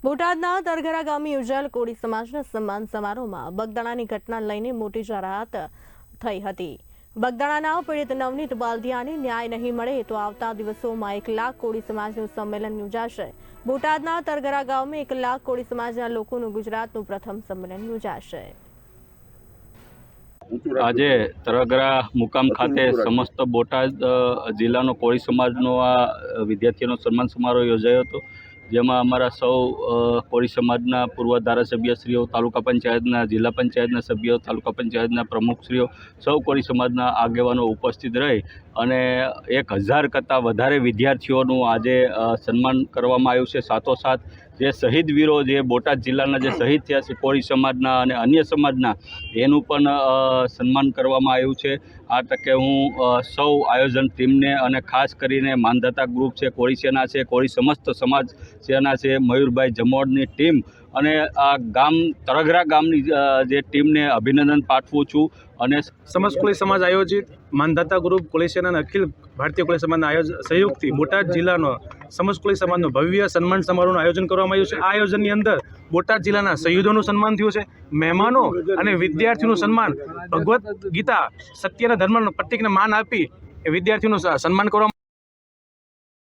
બોટાદના તરઘરા ગામે યોજાયેલ કોળી સમાજના સન્માન સમારોહમાં બગદાણાની ઘટના લઈને મોટી જાહેરાત થઈ હતી। બગદાણાના પીડિત નવનીત બાલદિયાને ન્યાય નહીં મળે તો આવતા દિવસોમાં 1 લાખ કોળી સમાજનું સંમેલન યોજાશે। બોટાદના તરઘરા ગામમાં 1 લાખ કોળી સમાજના લોકોનું ગુજરાતનું પ્રથમ સંમેલન યોજાશે। આજે તરઘરા મુકામ ખાતે સમસ્ત બોટાદ જિલ્લાનો કોળી સમાજનો આ વિદ્યાર્થીઓનો સન્માન સમારોહ યોજાયો હતો, જેમાં અમારા સૌ કોળી સમાજના પૂર્વ ધારાસભ્યશ્રીઓ, તાલુકા પંચાયતના, જિલ્લા પંચાયતના સભ્યો, તાલુકા પંચાયતના પ્રમુખશ્રીઓ, સૌ કોળી સમાજના આગેવાનો ઉપસ્થિત રહી અને 1000 કરતાં વધારે વિદ્યાર્થીઓનું આજે સન્માન કરવામાં આવ્યું છે। સાથોસાથ જે શહીદ વીરો, જે બોટાદ જિલ્લાના જે શહીદ થયા છે કોળી સમાજના અને અન્ય સમાજના, એનું પણ સન્માન કરવામાં આવ્યું છે। આ તકે હું સૌ આયોજન ટીમને અને ખાસ કરીને માનધાતા ગ્રુપ છે, કોળી સેના છે, કોળી સમસ્ત સમાજ સેના છે, મયુરભાઈ જમોડની ટીમ અને આ ગામ તરઘરા ગામની જે ટીમને અભિનંદન પાઠવું છું। અને સમસ્ત કોળી સમાજ આયોજિત માનધાતા ગ્રુપ, કોળી સેના અને અખિલ ભારતીય કોળી સમાજના સહયોગથી બોટાદ જિલ્લાનો સમસ્ત કોળી સમાજનો ભવ્ય સન્માન સમારોહનું આયોજન કરવામાં આવ્યું છે। આ આયોજનની અંદર બોટાદ જિલ્લાના શહીદોનું સન્માન થયું છે, મહેમાનો અને વિદ્યાર્થીઓનું સન્માન, ભગવદ્ ગીતા સત્યના ધર્મના પ્રતીકને માન આપી એ વિદ્યાર્થીઓનું સન્માન કરવામાં